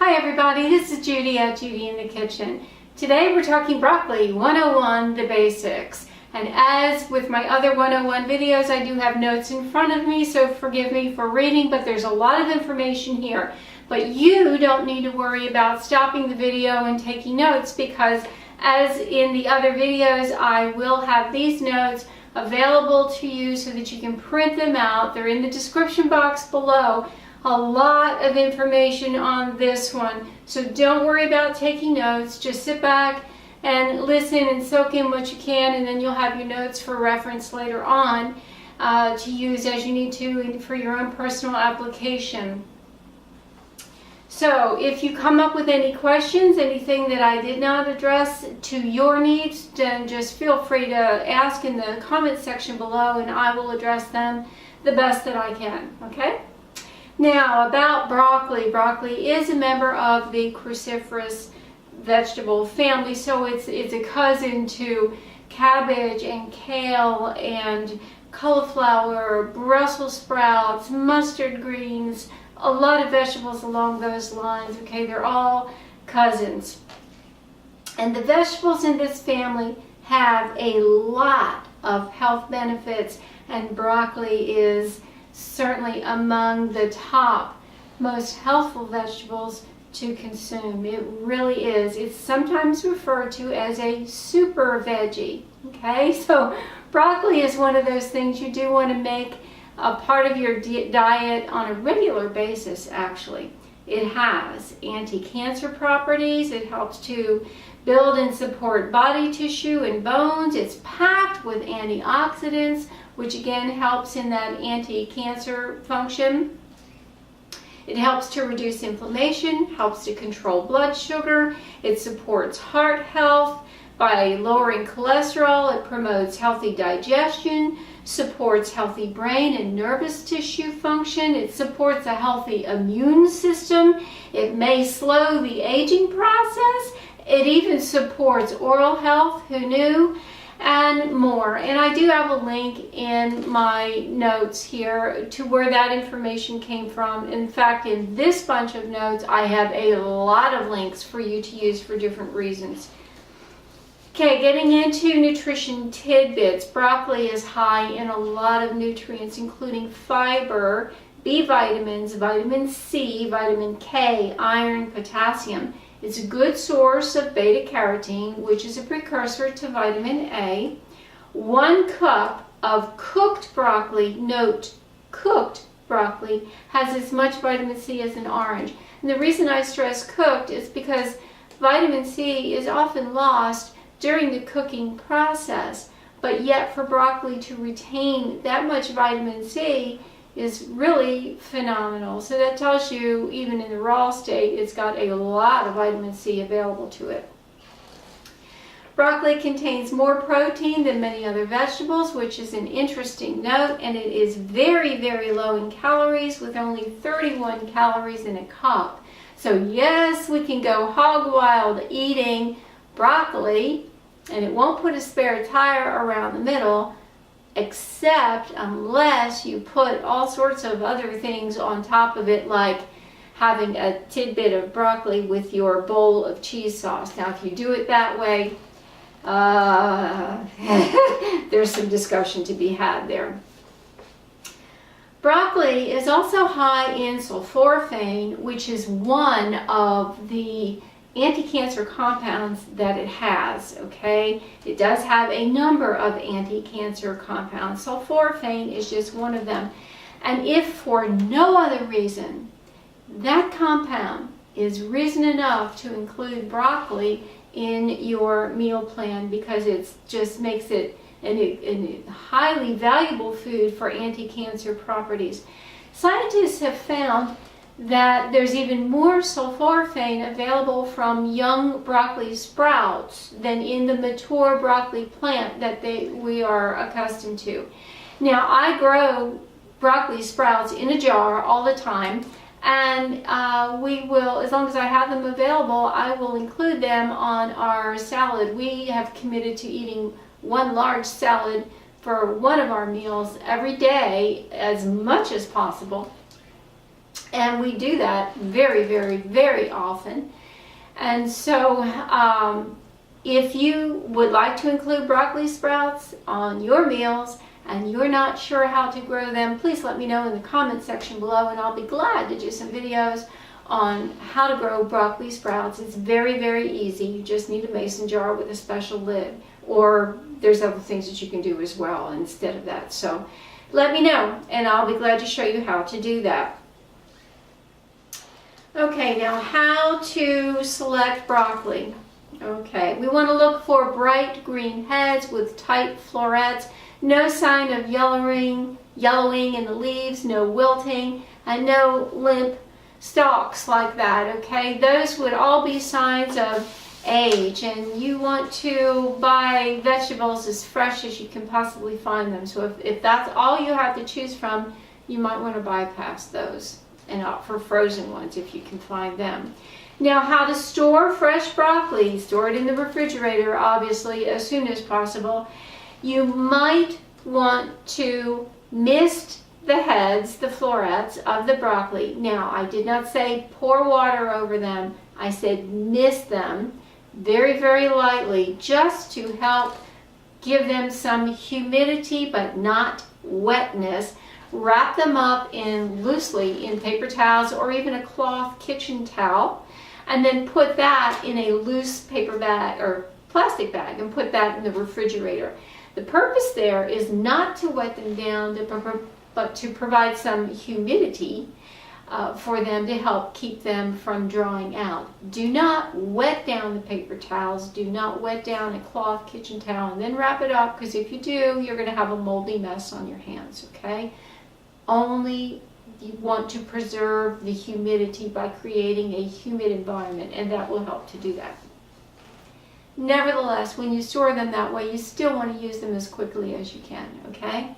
Hi everybody, this is Judy at Judy in the Kitchen. Today we're talking broccoli 101, the basics. And as with my other 101 videos, I do have notes in front of me, so forgive me for reading, but there's a lot of information here. But you don't need to worry about stopping the video and taking notes, because as in the other videos, I will have these notes available to you so that you can print them out. They're in the description box below. A lot of information on this one, so don't worry about taking notes. Just sit back and listen and soak in what you can, and then you'll have your notes for reference later on to use as you need to for your own personal application. So if you come up with any questions, anything that I did not address to your needs, then just feel free to ask in the comment section below, and I will address them the best that I can, okay? Now, about broccoli. Broccoli is a member of the cruciferous vegetable family, so it's a cousin to cabbage and kale and cauliflower, Brussels sprouts, mustard greens, a lot of vegetables along those lines. Okay, they're all cousins. And the vegetables in this family have a lot of health benefits, and broccoli is certainly among the top most healthful vegetables to consume. It really is. It's sometimes referred to as a super veggie. Okay, so broccoli is one of those things you do want to make a part of your diet on a regular basis. Actually, it has anti-cancer properties. It helps to build and support body tissue and bones. It's packed with antioxidants, which again helps in that anti-cancer function. It helps to reduce inflammation, helps to control blood sugar. It supports heart health by lowering cholesterol. It promotes healthy digestion, supports healthy brain and nervous tissue function. It supports a healthy immune system. It may slow the aging process. It even supports oral health, who knew? And more. And I do have a link in my notes here to where that information came from. In fact, in this bunch of notes, I have a lot of links for you to use for different reasons. Okay, getting into nutrition tidbits. Broccoli is high in a lot of nutrients, including fiber, B vitamins, vitamin C, vitamin K, iron, potassium. It's a good source of beta-carotene, which is a precursor to vitamin A. 1 cup of cooked broccoli, note, cooked broccoli, has as much vitamin C as an orange. And the reason I stress cooked is because vitamin C is often lost during the cooking process, but yet for broccoli to retain that much vitamin C is really phenomenal. So that tells you, even in the raw state, it's got a lot of vitamin C available to it. Broccoli contains more protein than many other vegetables, which is an interesting note, and it is very, very low in calories, with only 31 calories in a cup. So yes, we can go hog wild eating broccoli, and it won't put a spare tire around the middle, except unless you put all sorts of other things on top of it, like having a tidbit of broccoli with your bowl of cheese sauce. Now, if you do it that way, there's some discussion to be had there. Broccoli is also high in sulforaphane, which is one of the anti-cancer compounds that it has, okay? It does have a number of anti-cancer compounds. Sulforaphane is just one of them. And if for no other reason, that compound is reason enough to include broccoli in your meal plan, because it just makes it a highly valuable food for anti-cancer properties. Scientists have found that there's even more sulforaphane available from young broccoli sprouts than in the mature broccoli plant that we are accustomed to. Now, I grow broccoli sprouts in a jar all the time, and we will, as long as I have them available, I will include them on our salad. We have committed to eating one large salad for one of our meals every day, as much as possible. And we do that very, very, very often. And so if you would like to include broccoli sprouts on your meals and you're not sure how to grow them, please let me know in the comment section below, and I'll be glad to do some videos on how to grow broccoli sprouts. It's very, very easy. You just need a mason jar with a special lid, or there's other things that you can do as well instead of that. So let me know and I'll be glad to show you how to do that. Okay, now how to select broccoli. Okay, we want to look for bright green heads with tight florets, no sign of yellowing in the leaves, no wilting, and no limp stalks like that. Okay, those would all be signs of age, and you want to buy vegetables as fresh as you can possibly find them. So if that's all you have to choose from, you might want to bypass those and opt for frozen ones if you can find them. Now, how to store fresh broccoli. Store it in the refrigerator, obviously, as soon as possible. You might want to mist the heads, the florets of the broccoli. Now, I did not say pour water over them. I said mist them very, very lightly, just to help give them some humidity but not wetness. Wrap them up loosely in paper towels or even a cloth kitchen towel, and then put that in a loose paper bag or plastic bag and put that in the refrigerator. The purpose there is not to wet them down, but to provide some humidity for them to help keep them from drying out. Do not wet down the paper towels. Do not wet down a cloth kitchen towel and then wrap it up, because if you do, you're going to have a moldy mess on your hands, okay? Only you want to preserve the humidity by creating a humid environment, and that will help to do that. Nevertheless, when you store them that way, you still want to use them as quickly as you can, okay?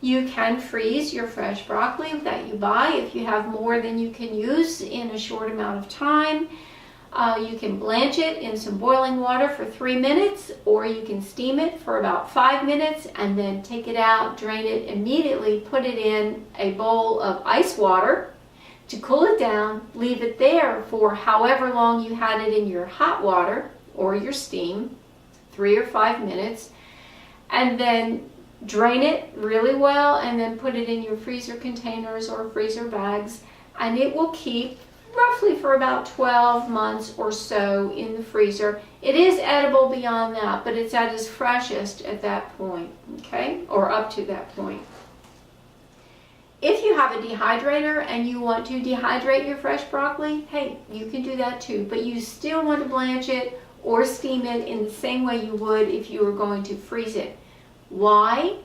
You can freeze your fresh broccoli that you buy if you have more than you can use in a short amount of time. You can blanch it in some boiling water for 3 minutes, or you can steam it for about 5 minutes and then take it out, drain it immediately, put it in a bowl of ice water to cool it down, leave it there for however long you had it in your hot water or your steam, 3 or 5 minutes, and then drain it really well and then put it in your freezer containers or freezer bags, and it will keep roughly for about 12 months or so in the freezer. It is edible beyond that, but it's at its freshest at that point, okay, or up to that point. If you have a dehydrator and you want to dehydrate your fresh broccoli, hey, you can do that too, but you still want to blanch it or steam it in the same way you would if you were going to freeze it. Why?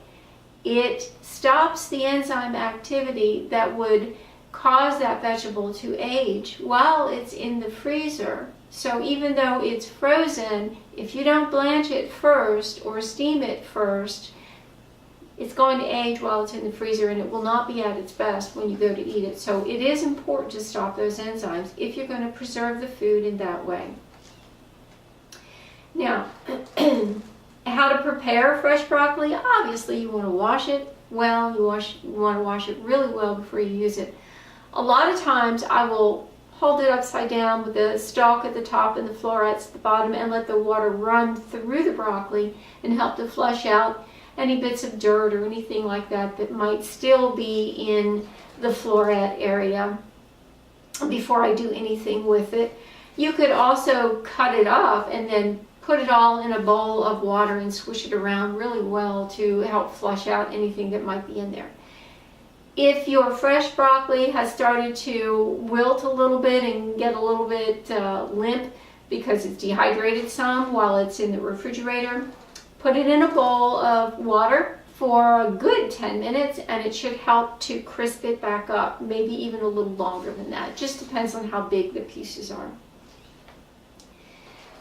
It stops the enzyme activity that would cause that vegetable to age while it's in the freezer. So even though it's frozen, if you don't blanch it first or steam it first, it's going to age while it's in the freezer, and it will not be at its best when you go to eat it. So it is important to stop those enzymes if you're going to preserve the food in that way. Now, how to prepare fresh broccoli? Obviously, you want to wash it well. You want to wash it really well before you use it. A lot of times I will hold it upside down with the stalk at the top and the florets at the bottom and let the water run through the broccoli and help to flush out any bits of dirt or anything like that that might still be in the floret area before I do anything with it. You could also cut it up and then put it all in a bowl of water and swish it around really well to help flush out anything that might be in there. If your fresh broccoli has started to wilt a little bit and get a little bit limp because it's dehydrated some while it's in the refrigerator, put it in a bowl of water for a good 10 minutes and it should help to crisp it back up, maybe even a little longer than that. It just depends on how big the pieces are.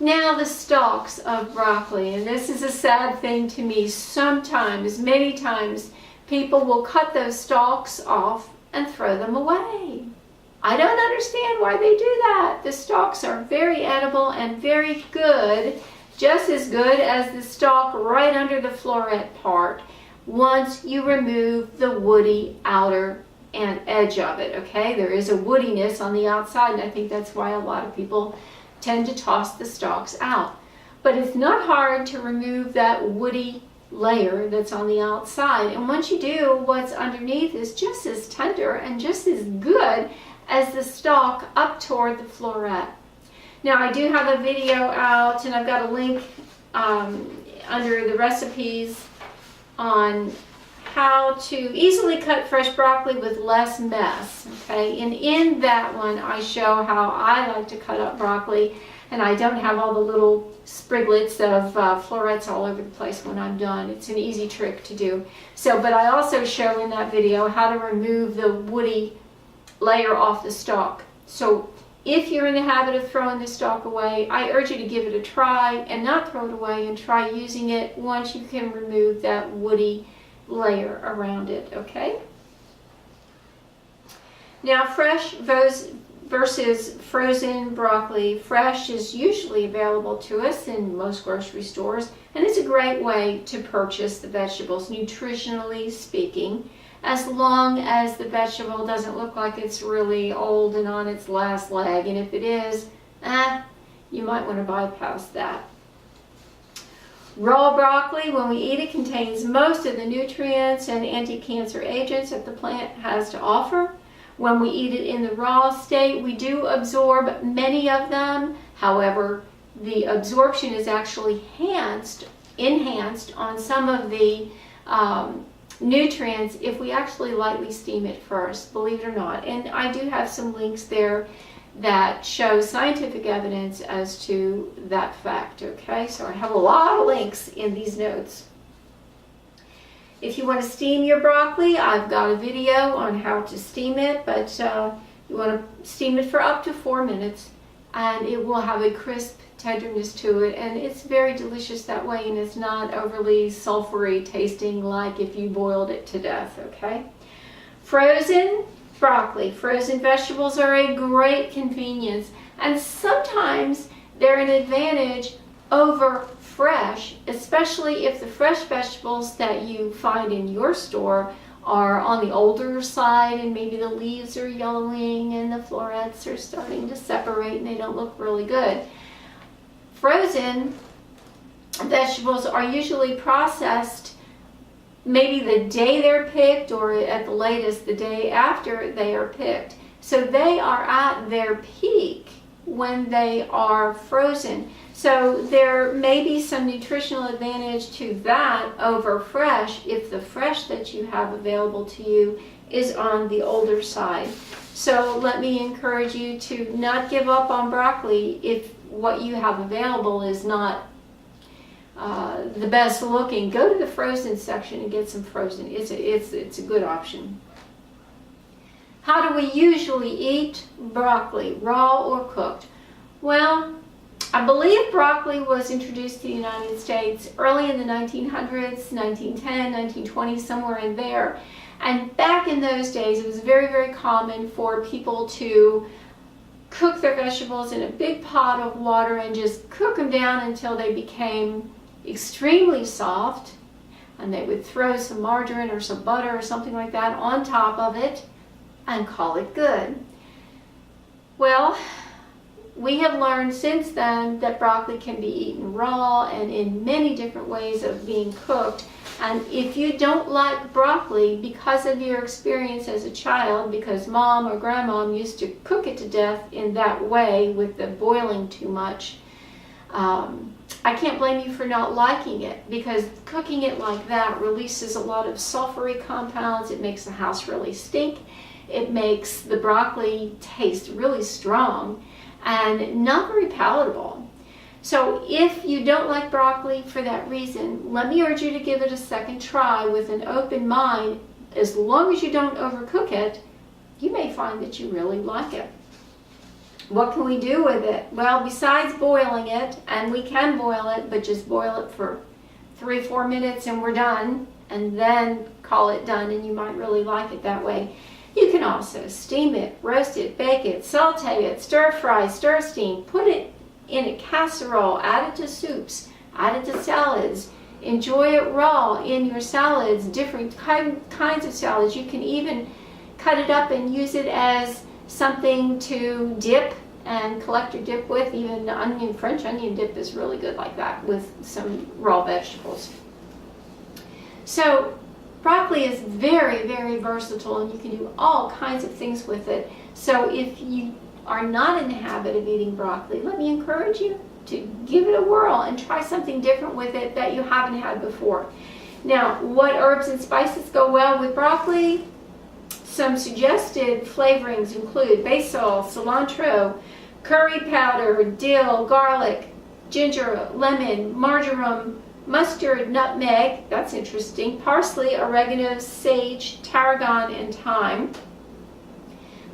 Now the stalks of broccoli, and this is a sad thing to me. Sometimes, many times, people will cut those stalks off and throw them away. I don't understand why they do that. The stalks are very edible and very good, just as good as the stalk right under the floret part, once you remove the woody outer and edge of it, okay? There is a woodiness on the outside, and I think that's why a lot of people tend to toss the stalks out. But it's not hard to remove that woody layer that's on the outside, and once you do, what's underneath is just as tender and just as good as the stalk up toward the floret. Now, I do have a video out, and I've got a link under the recipes on how to easily cut fresh broccoli with less mess, okay? And in that one, I show how I like to cut up broccoli, and I don't have all the little spriglets of florets all over the place when I'm done. It's an easy trick to do. So, but I also show in that video how to remove the woody layer off the stalk. So if you're in the habit of throwing the stalk away, I urge you to give it a try and not throw it away, and try using it once you can remove that woody layer around it, okay? Now, fresh versus frozen broccoli. Fresh is usually available to us in most grocery stores, and it's a great way to purchase the vegetables, nutritionally speaking, as long as the vegetable doesn't look like it's really old and on its last leg. And if it is, you might want to bypass that. Raw broccoli, when we eat it, contains most of the nutrients and anti-cancer agents that the plant has to offer. When we eat it in the raw state, we do absorb many of them. However, the absorption is actually enhanced on some of the nutrients if we actually lightly steam it first, believe it or not. And I do have some links there that show scientific evidence as to that fact, okay? So I have a lot of links in these notes. If you want to steam your broccoli, I've got a video on how to steam it, but you want to steam it for up to 4 minutes, and it will have a crisp tenderness to it, and it's very delicious that way, and it's not overly sulfury tasting like if you boiled it to death, okay? Frozen broccoli. Frozen vegetables are a great convenience, and sometimes they're an advantage over fresh, especially if the fresh vegetables that you find in your store are on the older side, and maybe the leaves are yellowing and the florets are starting to separate and they don't look really good. Frozen vegetables are usually processed maybe the day they're picked, or at the latest the day after they are picked. So they are at their peak when they are frozen. So there may be some nutritional advantage to that over fresh if the fresh that you have available to you is on the older side. So let me encourage you to not give up on broccoli if what you have available is not the best looking. Go to the frozen section and get some frozen. It's a good option. How do we usually eat broccoli, raw or cooked? Well, I believe broccoli was introduced to the United States early in the 1900s, 1910, 1920, somewhere in there. And back in those days, it was very, very common for people to cook their vegetables in a big pot of water and just cook them down until they became extremely soft, and they would throw some margarine or some butter or something like that on top of it and call it good. Well, we have learned since then that broccoli can be eaten raw and in many different ways of being cooked. And if you don't like broccoli because of your experience as a child, because mom or grandmom used to cook it to death in that way with the boiling too much, I can't blame you for not liking it, because cooking it like that releases a lot of sulfury compounds. It makes the house really stink. It makes the broccoli taste really strong and not very palatable. So if you don't like broccoli for that reason, let me urge you to give it a second try with an open mind. As long as you don't overcook it, you may find that you really like it. What can we do with it? Well, besides boiling it, and we can boil it, but just boil it for 3-4 minutes and we're done, and then call it done, and you might really like it that way. You can also steam it, roast it, bake it, saute it, stir fry, stir steam, put it in a casserole, add it to soups, add it to salads, enjoy it raw in your salads, different kinds of salads. You can even cut it up and use it as something to dip and collect your dip with. Even French onion dip is really good like that with some raw vegetables. So broccoli is very, very versatile, and you can do all kinds of things with it. So if you are not in the habit of eating broccoli, let me encourage you to give it a whirl and try something different with it that you haven't had before. Now, what herbs and spices go well with broccoli? Some suggested flavorings include basil, cilantro, curry powder, dill, garlic, ginger, lemon, marjoram, mustard, nutmeg, that's interesting, parsley, oregano, sage, tarragon, and thyme.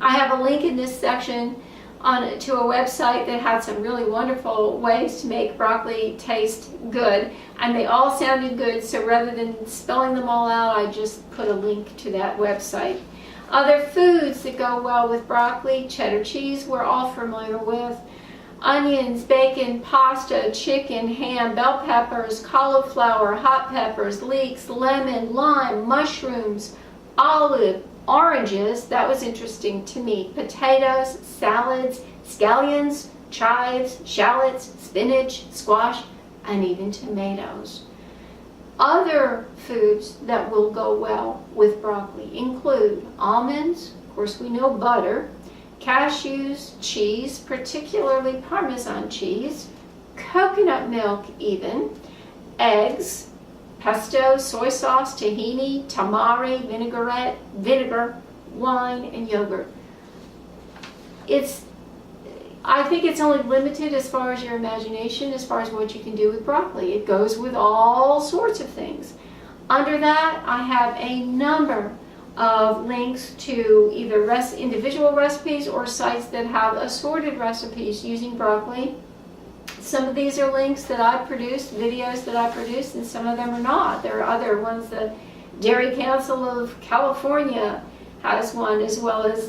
I have a link in this section to a website that had some really wonderful ways to make broccoli taste good, and they all sounded good, so rather than spelling them all out, I just put a link to that website. Other foods that go well with broccoli: cheddar cheese, we're all familiar with, onions, bacon, pasta, chicken, ham, bell peppers, cauliflower, hot peppers, leeks, lemon, lime, mushrooms, olive, oranges, that was interesting to me, potatoes, salads, scallions, chives, shallots, spinach, squash, and even tomatoes. Other foods that will go well with broccoli include almonds, of course we know butter, cashews, cheese, particularly Parmesan cheese, coconut milk even, eggs, pesto, soy sauce, tahini, tamari, vinaigrette, vinegar, wine, and yogurt. I think it's only limited as far as your imagination, as far as what you can do with broccoli. It goes with all sorts of things. Under that, I have a number of links to either individual recipes or sites that have assorted recipes using broccoli. Some of these are links that I produced, videos that I produced, and some of them are not. There are other ones. The Dairy Council of California has one, as well as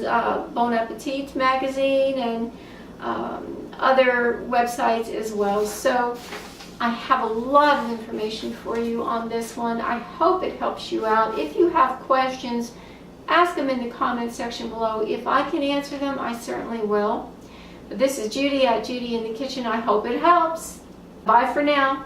Bon Appetit magazine and other websites as well. So I have a lot of information for you on this one. I hope it helps you out. If you have questions, ask them in the comment section below. If I can answer them, I certainly will. This is Judi at Judi in the Kitchen. I hope it helps. Bye for now.